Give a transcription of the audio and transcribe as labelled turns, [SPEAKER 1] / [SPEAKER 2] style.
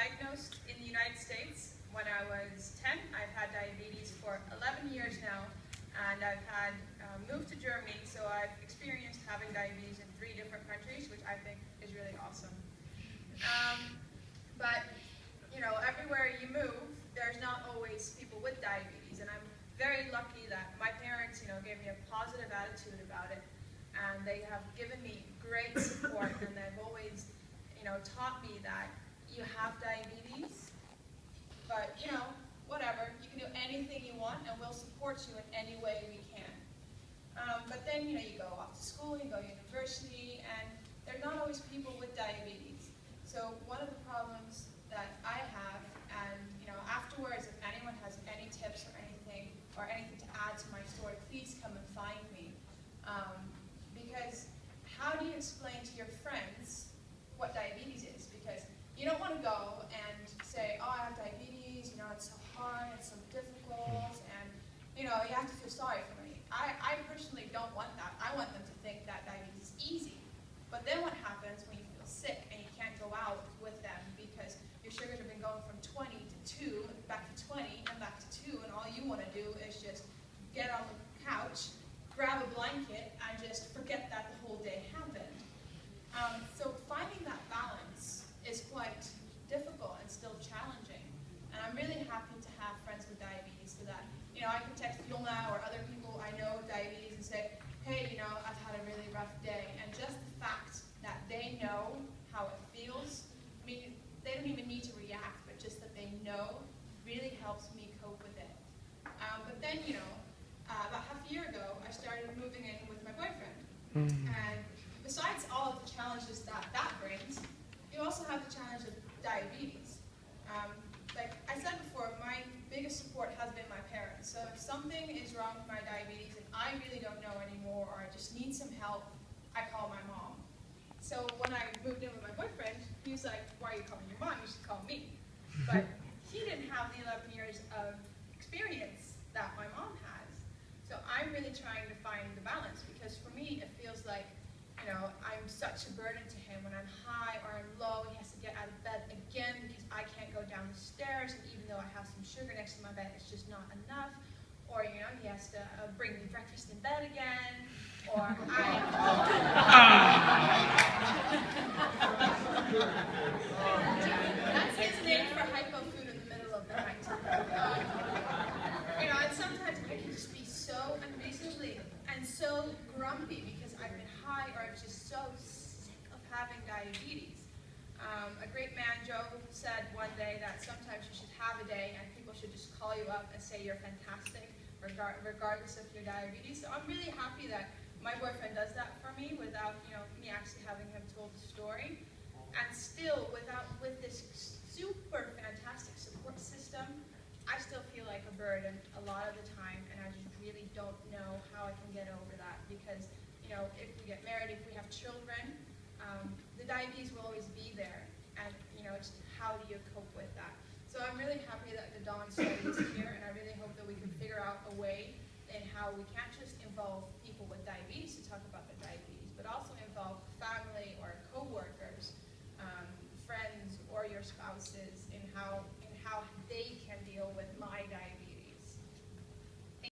[SPEAKER 1] diagnosed in the United States when I was 10. I've had diabetes for 11 years now, and I've had moved to Germany, so I've experienced having diabetes in 3 different countries, which I think is really awesome. But, you know, everywhere you move, there's not always people with diabetes, and I'm very lucky that my parents, you know, gave me a positive attitude about it, and they have given me great support, and they've always, you know, taught me that you have diabetes, but, you know, whatever, you can do anything you want, and we'll support you in any way we can. But then, you know, you go off to school, you go to university, and there are not always people with diabetes. So one of the problems that I have, and, you know, afterwards, if anyone has any tips or anything to add to my story, please come and find me. Because how do you explain to your friends what diabetes is? Because you don't want to go and say, oh, I have diabetes, you know, it's so hard, it's so difficult, and, you know, you have to feel sorry for me. I personally don't want that. I want them to think that diabetes is easy. But then what happens when you feel sick and you can't go out with them because your sugars have been going from 20 to 2, back to 20, and back to 2, and all you want to do is just get on the couch, grab a blanket, and just forget that the whole day happened. So finding that balance is quite difficult and still challenging. And I'm really happy to have friends with diabetes so that, you know, I can text Yulna or other people I know with diabetes and say, hey, you know, I've had a really rough day. And just the fact that they know how it feels, I mean, they don't even need to react, but just that they know really helps me cope with it. But then, you know, about half a year ago, I started moving in with my boyfriend. And besides all of the challenges that brings, you also have the challenge of diabetes. Like I said before, my biggest support has been my parents. So if something is wrong with my diabetes and I really don't know anymore, or I just need some help, I call my mom. So when I moved in with my boyfriend, he was like, why are you calling your mom? You should call me. But he didn't have the 11 years of experience that my mom has. So I'm really trying to find the balance, because for me, it feels like, you know, I'm such a burden to him when I'm high or I'm low. He has to get out of bed again because I can't go down the stairs, and even though I have some sugar next to my bed, it's just not enough. Or, you know, he has to bring me breakfast in bed again. Or that's his name for hypo food in the middle of the night. You know, and sometimes I can just be so unreasonably and so grumpy because I've been high, or I'm just so sick of having diabetes. A great man, Joe, said one day that sometimes you should have a day and people should just call you up and say you're fantastic, regardless of your diabetes. So I'm really happy that my boyfriend does that for me without, you know, me actually having him told the story. And still, with this super fantastic support system, I still feel like a burden a lot of the time, and I just really don't know how I can get over that, because, you know, if we get married, if we have children, the diabetes will always be there, and, you know, it's how do you cope with that? So I'm really happy that the Dawn study is here, and I really hope that we can figure out a way in how we can't just involve people with diabetes to talk about their diabetes, but also involve family or co-workers, friends, or your spouses,